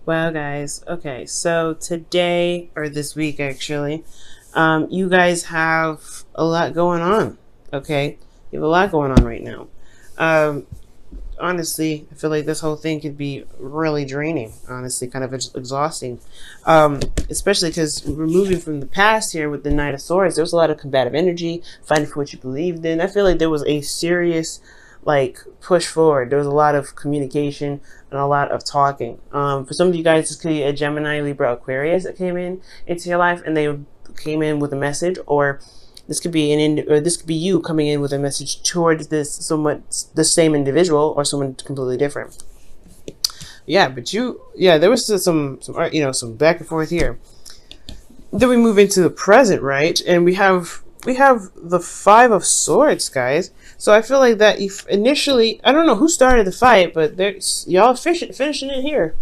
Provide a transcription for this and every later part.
Well, guys, okay, so today, or this week actually, you guys have a lot going on, okay? You have a lot going on right now. Um, Honestly, I feel like this whole thing could be really draining, honestly, kind of exhausting. Especially because we're moving from the past here with the Knight of Swords. There was a lot of combative energy, fighting for what you believed in. I feel like there was a serious, like, push forward. There was a lot of communication and a lot of talking. For some of you guys, this could be a Gemini, Libra, Aquarius that came in into your life, and they came in with a message, or this could be or this could be you coming in with a message towards this somewhat the same individual or someone completely different. Yeah, but there was some back and forth here. Then we move into the present, right? And we have the Five of Swords, guys. So I feel like that if initially, I don't know who started the fight, but there's y'all finishing it here.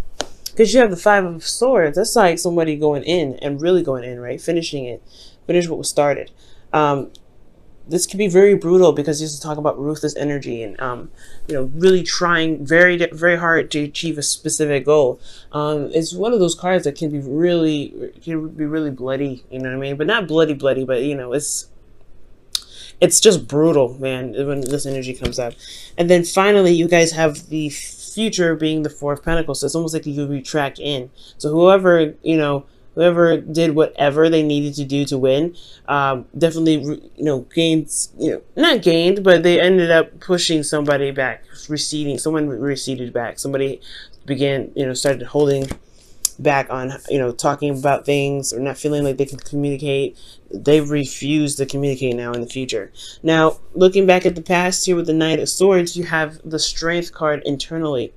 Because you have the Five of Swords. That's like somebody going in and really going in, right? Finishing it. Finish what was started. This can be very brutal because this is talking about ruthless energy and, really trying very, very hard to achieve a specific goal. It's one of those cards that can be really bloody, you know what I mean? But not bloody, but, it's just brutal, man, when this energy comes up. And then finally, you guys have the future being the Four of Pentacles. So it's almost like you retract in. So whoever did whatever they needed to do to win, definitely, gained, not gained, but they ended up pushing somebody back, someone receded back. Somebody started holding back on, talking about things or not feeling like they can communicate. They refuse to communicate now in the future. Now, looking back at the past here with the Knight of Swords, you have the Strength card internally.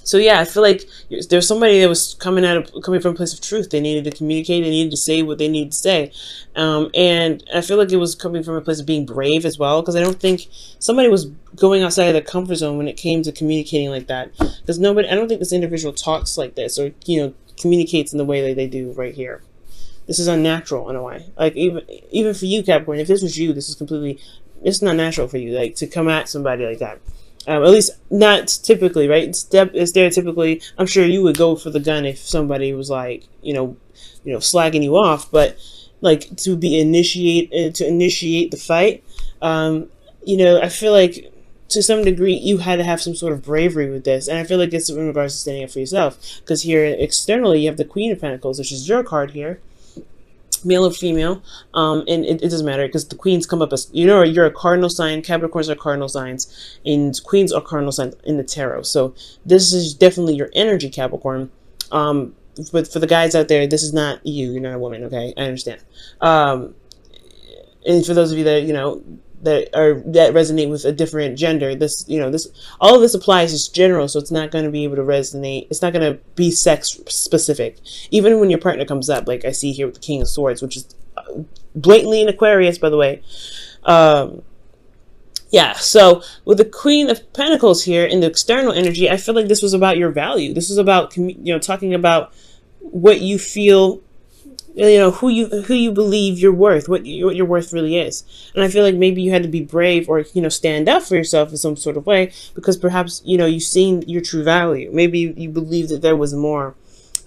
So yeah, I feel like there's somebody that was coming from a place of truth. They needed to communicate. They needed to say what they needed to say, and I feel like it was coming from a place of being brave as well. Because I don't think somebody was going outside of their comfort zone when it came to communicating like that. Because I don't think this individual talks like this or communicates in the way that they do right here. This is unnatural in a way. Like even for you, Capricorn, if this was you, it's not natural for you, like, to come at somebody like that. At least not typically, right? Stereotypically, I'm sure you would go for the gun if somebody was like, slagging you off. But like to initiate the fight, I feel like to some degree you had to have some sort of bravery with this, and I feel like it's in regards to standing up for yourself. Because here externally, you have the Queen of Pentacles, which is your card here. Male or female, and it doesn't matter because the queens come up as you're a cardinal sign. Capricorns are cardinal signs, and queens are cardinal signs in the tarot. So this is definitely your energy, Capricorn. But for the guys out there, this is not you. You're not a woman, okay? I understand. And for those of you that that resonate with a different gender, all of this applies as general, so it's not going to be able to resonate. It's not going to be sex specific, even when your partner comes up, like I see here with the King of Swords, which is blatantly an Aquarius, by the way. So with the Queen of Pentacles here in the external energy, I feel like this was about your value. This was about talking about what you feel, who you believe you're worth, what your worth really is. And I feel like maybe you had to be brave or stand up for yourself in some sort of way, because perhaps you've seen your true value. Maybe you believe that there was more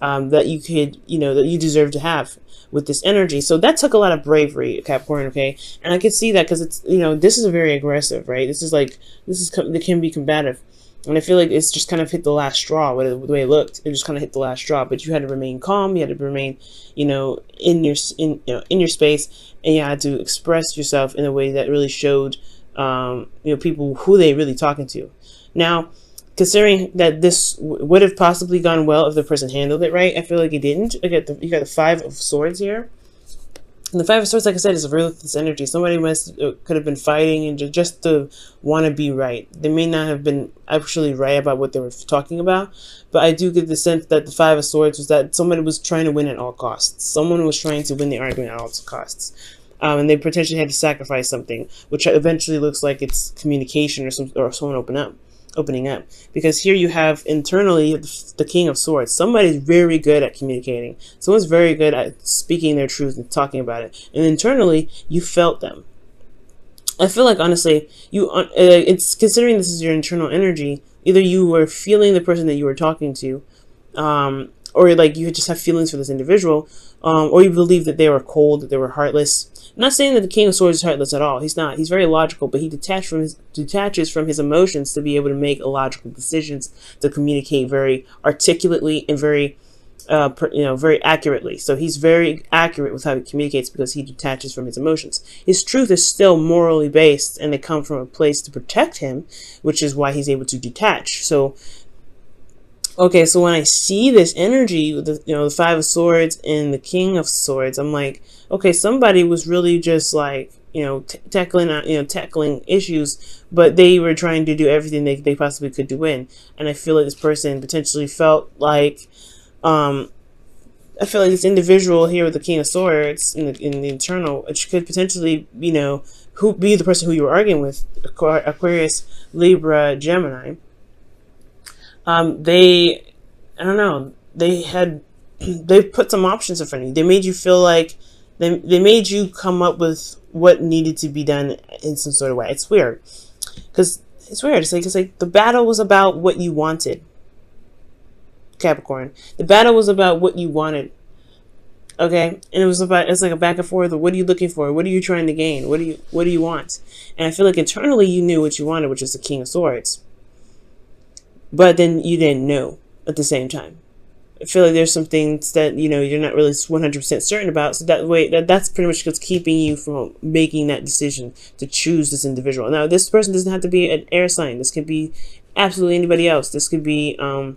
that you could that you deserve to have with this energy. So that took a lot of bravery, Capricorn, okay? And I could see that because it's this is very aggressive, right? It can be combative. And I feel like it's just kind of hit the last straw with the way it looked. It just kind of hit the last straw. But you had to remain calm. You had to remain, in your space, and you had to express yourself in a way that really showed, people who they really talking to. Now, considering that this would have possibly gone well if the person handled it right, I feel like it didn't. You got the Five of Swords here. And the Five of Swords, like I said, is a ruthless energy. Somebody could have been fighting and just to want to be right. They may not have been actually right about what they were talking about, but I do get the sense that the Five of Swords was that somebody was trying to win at all costs. Someone was trying to win the argument at all costs. And they potentially had to sacrifice something, which eventually looks like it's communication or someone opening up, because here you have internally the King of Swords. Somebody's very good at communicating. Someone's very good at speaking their truth and talking about it. And internally, you felt them. I feel like, honestly, it's considering this is your internal energy, either you were feeling the person that you were talking to, or like you just have feelings for this individual, or you believe that they were cold, that they were heartless. I'm not saying that the King of Swords is heartless at all. He's not. He's very logical, but he detaches from his emotions to be able to make logical decisions, to communicate very articulately and very, very accurately. So he's very accurate with how he communicates because he detaches from his emotions. His truth is still morally based, and they come from a place to protect him, which is why he's able to detach. So, okay, so when I see this energy with the Five of Swords and the King of Swords, I'm like, okay, somebody was really just like, tackling issues, but they were trying to do everything they possibly could to win. And I feel like this person potentially felt like, I feel like this individual here with the King of Swords in the internal, which could potentially, who be the person who you were arguing with, Aquarius, Libra, Gemini. I don't know, they put some options in front of you. They made you feel like, they made you come up with what needed to be done in some sort of way. It's weird. Because it's weird. It's like the battle was about what you wanted, Capricorn. The battle was about what you wanted. Okay? And it's like a back and forth of what are you looking for? What are you trying to gain? What do you want? And I feel like internally you knew what you wanted, which is the King of Swords. But then you didn't know at the same time. I feel like there's some things that, you're not really 100% certain about. So that's pretty much what's keeping you from making that decision to choose this individual. Now, this person doesn't have to be an air sign. This could be absolutely anybody else. This could be a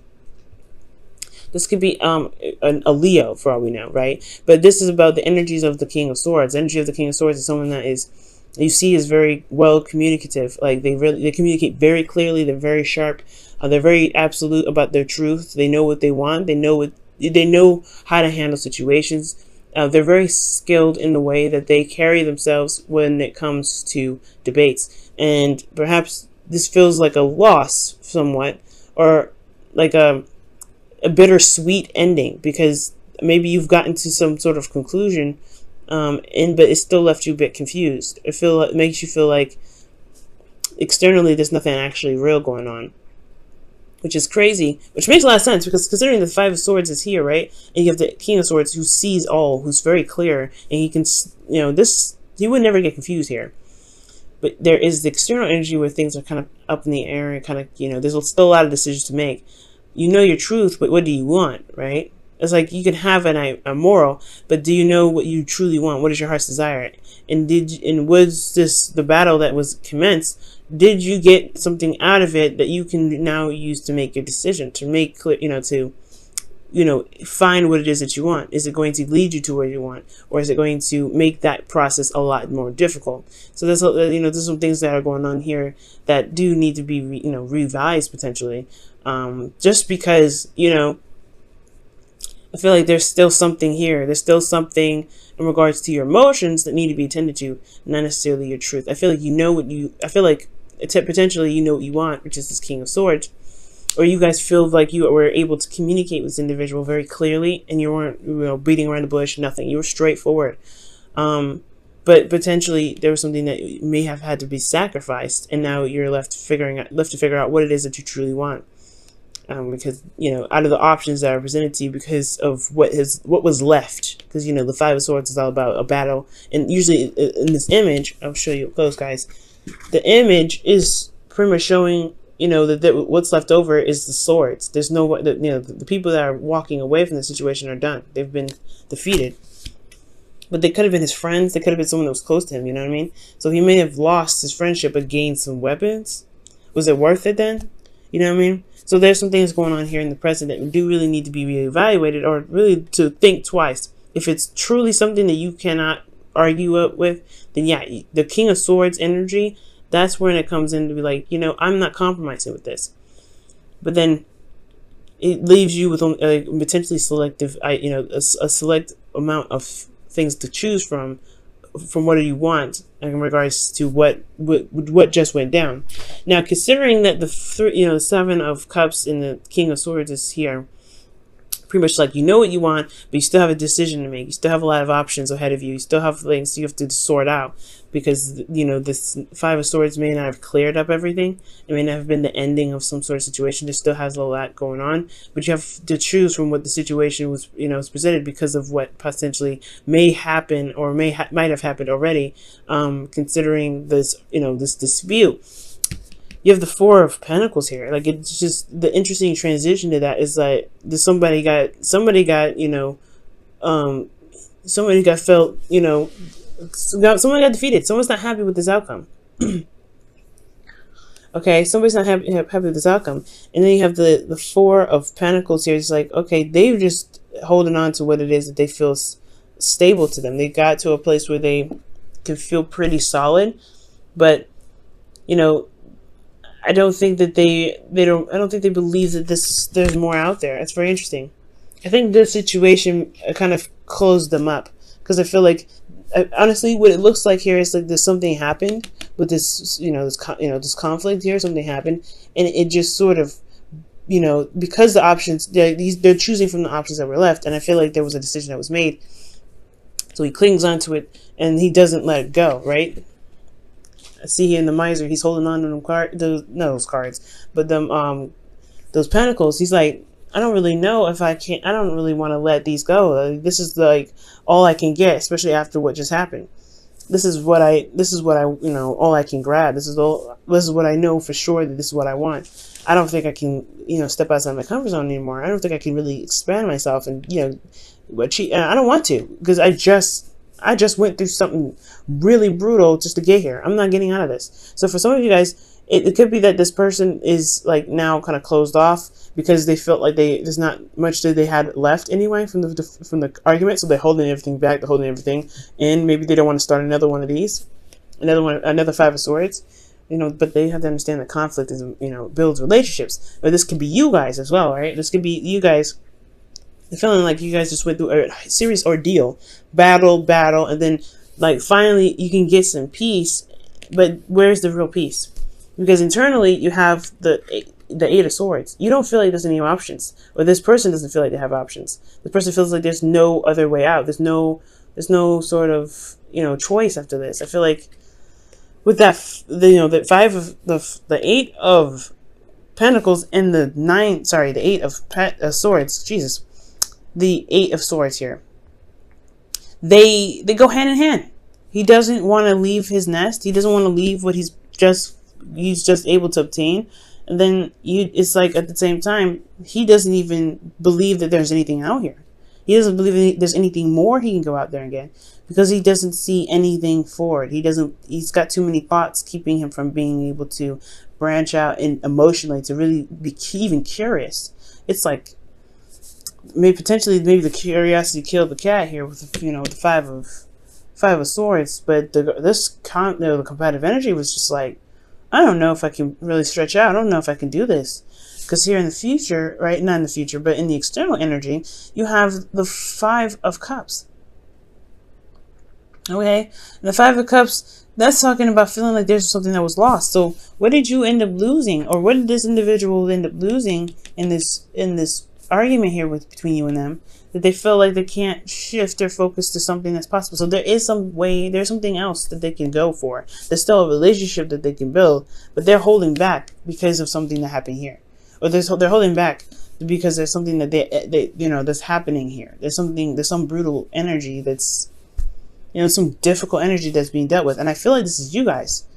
Leo for all we know, right? But this is about the energies of the King of Swords. The energy of the King of Swords is someone that you see is very well communicative. Like they communicate very clearly. They're very sharp. They're very absolute about their truth. They know what they want. They know how to handle situations. They're very skilled in the way that they carry themselves when it comes to debates. And perhaps this feels like a loss somewhat, or like a bittersweet ending, because maybe you've gotten to some sort of conclusion, but it still left you a bit confused. It makes you feel like externally there's nothing actually real going on, which is crazy, which makes a lot of sense, because considering the Five of Swords is here, right? And you have the King of Swords who sees all, who's very clear, and he can, he would never get confused here. But there is the external energy where things are kind of up in the air, and kind of, there's still a lot of decisions to make. You know your truth, but what do you want, right? It's like you can have a moral, but do you know what you truly want? What is your heart's desire? And was this the battle that was commenced? Did you get something out of it that you can now use to make your decision, to make clear, find what it is that you want? Is it going to lead you to where you want, or is it going to make that process a lot more difficult? So there's some things that are going on here that do need to be, revised potentially, just because, I feel like there's still something here. There's still something in regards to your emotions that need to be attended to, not necessarily your truth. I feel like potentially you know what you want, which is this King of Swords. Or you guys feel like you were able to communicate with this individual very clearly, and you weren't beating around the bush, nothing. You were straightforward. But potentially there was something that may have had to be sacrificed, and now you're left to figure out what it is that you truly want. Because out of the options that are presented to you, because of what was left, because the Five of Swords is all about a battle, and usually in this image, I'll show you up close, guys. The image is pretty much showing that what's left over is the swords. There's no the people that are walking away from the situation are done. They've been defeated. But they could have been his friends. They could have been someone that was close to him. You know what I mean? So he may have lost his friendship but gained some weapons. Was it worth it then? You know what I mean? So there's some things going on here in the present that do really need to be reevaluated, or really to think twice. If it's truly something that you cannot argue with, then yeah, the King of Swords energy, that's when it comes in to be like, I'm not compromising with this. But then it leaves you with a potentially selective, a select amount of things to choose from what do you want in regards to what just went down. Now, considering that the Seven of Cups and the King of Swords is here, pretty much like what you want, but you still have a decision to make. You still have a lot of options ahead of you. You still have things you have to sort out. because, you know, this Five of Swords may not have cleared up everything. It may not have been the ending of some sort of situation. There still has a lot going on, but you have to choose from what the situation was, you know, was presented because of what potentially may happen or might have happened already, considering this, you know, this dispute. You have the Four of Pentacles here. Like, it's just the interesting transition to that is like somebody got, you know, somebody got felt, you know, someone got defeated. Someone's not happy with this outcome. Okay, somebody's not happy with this outcome. And then you have the Four of Pentacles here. It's like, okay, they're just holding on to what it is that they feel stable to them. They got to a place where they can feel pretty solid, but, you know, I don't think that I don't think they believe that there's more out there. It's very interesting. I think this situation kind of closed them up, because I feel like, honestly, what it looks like here is like there's something happened with this, you know, this conflict here. Something happened, and it just sort of, you know, because the options they're choosing from the options that were left, and I feel like there was a decision that was made, so he clings onto it and he doesn't let it go, right? I see here in the Miser, he's holding on to those cards, but those Pentacles. He's like, I don't really know if I can. I don't really want to let these go. This is like all I can get, especially after what just happened. This is what I, you know, all I can grab. This is what I know for sure that this is what I want. I don't think I can, you know, step outside my comfort zone anymore. I don't think I can really expand myself and, you know, achieve. And I don't want to, because I just went through something really brutal just to get here. I'm not getting out of this. So for some of you guys, it could be that this person is like now kind of closed off because they felt like there's not much that they had left anyway from the argument. So they're holding everything back. They're holding everything, and maybe they don't want to start another one of these, another Five of Swords. You know, but they have to understand that conflict is, you know, builds relationships. But this could be you guys as well, right? This could be you guys. Feeling like you guys just went through a serious ordeal, battle, and then like finally you can get some peace. But where's the real peace? Because internally you have the Eight of Swords. You don't feel like there's any options, or this person doesn't feel like they have options. This person feels like there's no other way out. There's no sort of, you know, choice after this. I feel like with that, you know, the Eight of Pentacles and the Eight of Swords. Jesus. The Eight of Swords here. They go hand in hand. He doesn't want to leave his nest. He doesn't want to leave what he's just able to obtain. And then it's like at the same time, he doesn't even believe that there's anything out here. He doesn't believe there's anything more he can go out there and get, because he doesn't see anything forward. He's got too many thoughts keeping him from being able to branch out and emotionally to really be even curious. It's like, maybe the curiosity killed the cat here with, you know, the Five of Swords. But the competitive energy was just like, I don't know if I can really stretch out. I don't know if I can do this, because here in the future, right? Not in the future, but in the external energy, you have the Five of Cups. Okay, and the Five of Cups. That's talking about feeling like there's something that was lost. So what did you end up losing, or what did this individual end up losing in this argument here between you and them, that they feel like they can't shift their focus to something that's possible? So there is there's something else that they can go for. There's still a relationship that they can build, but they're holding back because of something that happened here, or they're holding back because there's something that they you know, that's happening here. There's some brutal energy that's, you know, some difficult energy that's being dealt with. And I feel like this is you guys.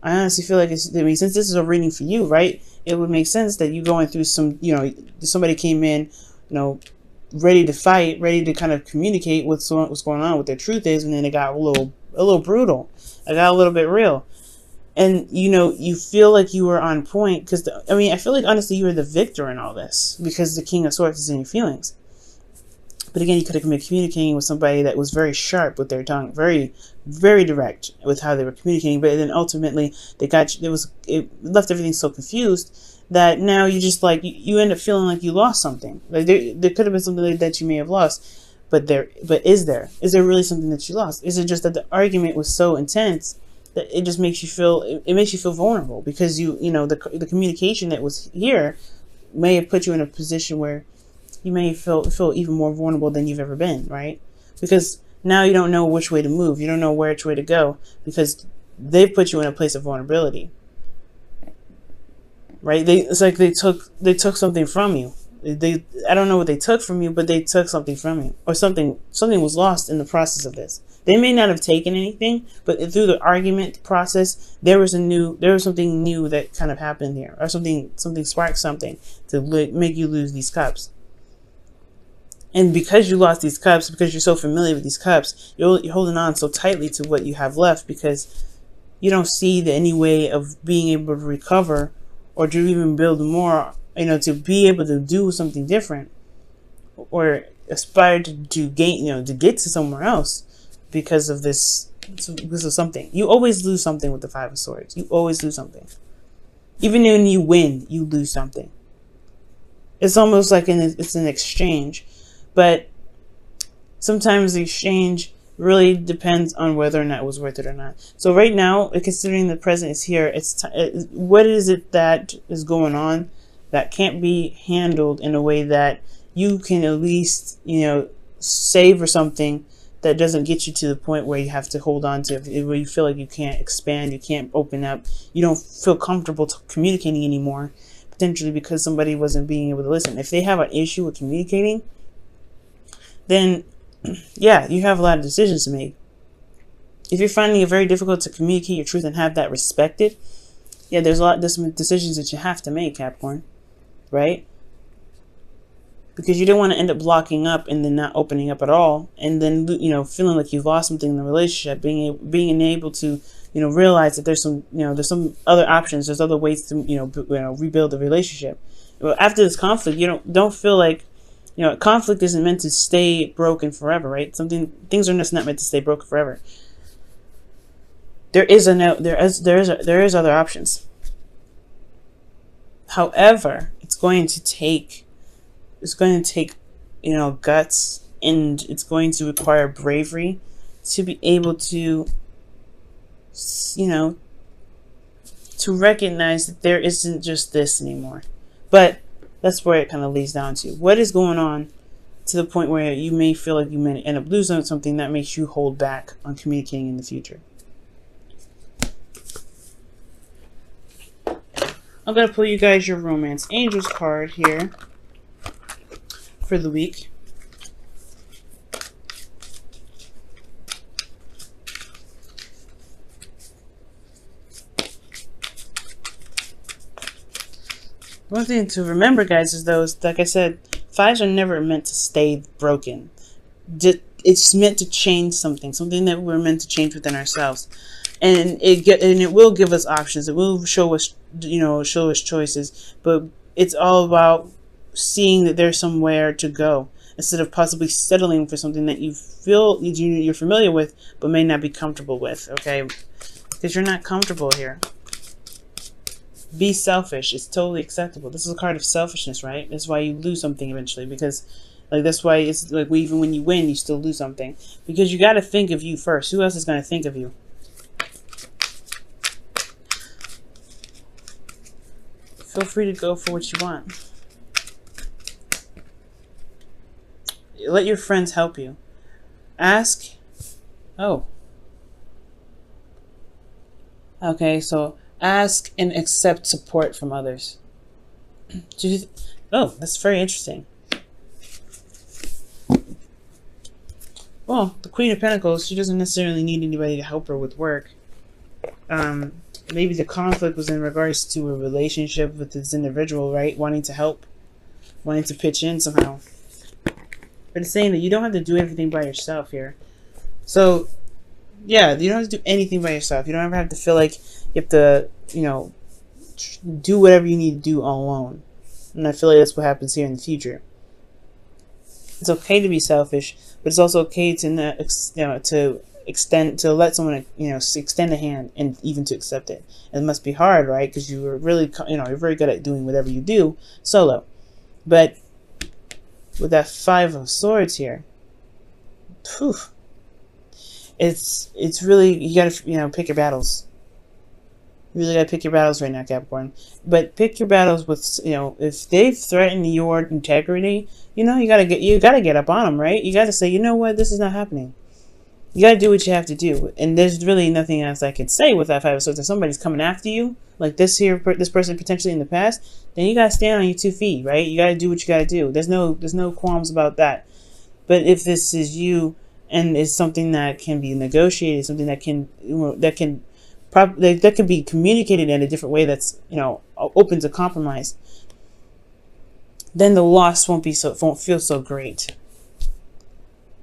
I honestly feel like since this is a reading for you, right, it would make sense that you going through some, you know, somebody came in, you know, ready to fight, ready to kind of communicate what's going on, what their truth is, and then it got a little brutal. It got a little bit real. And, you know, you feel like you were on point, because, I feel like, honestly, you were the victor in all this, because the King of Swords is in your feelings. But again, you could have been communicating with somebody that was very sharp with their tongue, very, very direct with how they were communicating. But then ultimately, it left everything so confused that now you just like, you end up feeling like you lost something. Like there could have been something like that you may have lost, but is there really something that you lost? Is it just that the argument was so intense that it just makes you feel, it makes you feel vulnerable, because you know, the communication that was here may have put you in a position where you may feel even more vulnerable than you've ever been, right? Because Now you don't know which way to move. You don't know which way to go because they've put you in a place of vulnerability, right? It's like they took something from you. I don't know what they took from you, but they took something from you, or something was lost in the process of this. They may not have taken anything, but through the argument process, there was something new that kind of happened here, or something sparked something to make you lose these cups. And because you lost these cups, because you're so familiar with these cups, you're holding on so tightly to what you have left because you don't see any way of being able to recover or to even build more, to be able to do something different or aspire to gain, to get to somewhere else because of this. Because of something. You always lose something with the Five of Swords. You always lose something. Even when you win, you lose something. It's almost like it's an exchange. But sometimes the exchange really depends on whether or not it was worth it or not. So right now, considering the present is here, what is it that is going on that can't be handled in a way that you can at least, save or something that doesn't get you to the point where you have to hold on to, where you feel like you can't expand, you can't open up, you don't feel comfortable communicating anymore, potentially because somebody wasn't being able to listen. If they have an issue with communicating, then yeah, you have a lot of decisions to make. If you're finding it very difficult to communicate your truth and have that respected, yeah, there's some decisions that you have to make, Capricorn, right? Because you don't want to end up blocking up and then not opening up at all, and then feeling like you've lost something in the relationship. Being able to realize that there's some other options, there's other ways to rebuild the relationship. Well, after this conflict, you don't feel like conflict isn't meant to stay broken forever, right? Things are just not meant to stay broken forever. There is other options. However, it's going to take guts, and it's going to require bravery to be able to to recognize that there isn't just this anymore. But that's where it kind of leads down to. What is going on to the point where you may feel like you may end up losing something that makes you hold back on communicating in the future? I'm going to pull you guys your Romance Angels card here for the week. One thing to remember, guys, is those, like I said, fives are never meant to stay broken. It's meant to change something that we're meant to change within ourselves, and it will give us options. It will show us, choices. But it's all about seeing that there's somewhere to go instead of possibly settling for something that you feel you're familiar with but may not be comfortable with. Okay, because you're not comfortable here. Be selfish. It's totally acceptable. This is a card of selfishness, right? That's why you lose something eventually, because that's why it's like even when you win, you still lose something, because you got to think of you first. Who else is going to think of you? Feel free to go for what you want. Let your friends help you. Ask. Oh. Okay, so ask and accept support from others. Oh, that's very interesting. Well, the Queen of Pentacles, she doesn't necessarily need anybody to help her with work. Maybe the conflict was in regards to a relationship with this individual, right? Wanting to help, wanting to pitch in somehow. But it's saying that you don't have to do everything by yourself here. So, yeah, you don't have to do anything by yourself. You don't ever have to feel like you have to, do whatever you need to do all alone. And I feel like that's what happens here in the future. It's okay to be selfish, but it's also okay to let someone, extend a hand and even to accept it. It must be hard, right? Because you are really, you're very good at doing whatever you do solo. But with that Five of Swords here, whew, it's really, you gotta, pick your battles. You really gotta pick your battles right now, Capricorn. But pick your battles with, if they've threatened your integrity, you gotta get up on them, right? You gotta say, you know what, this is not happening. You gotta do what you have to do, and there's really nothing else I could say with that Five of Swords. If somebody's coming after you, like this person potentially in the past, then you gotta stand on your 2 feet, right? You gotta do what you gotta do. There's no qualms about that. But if this is you, and it's something that can be negotiated, something that can, that can be communicated in a different way that's, open to compromise, then the loss won't feel so great.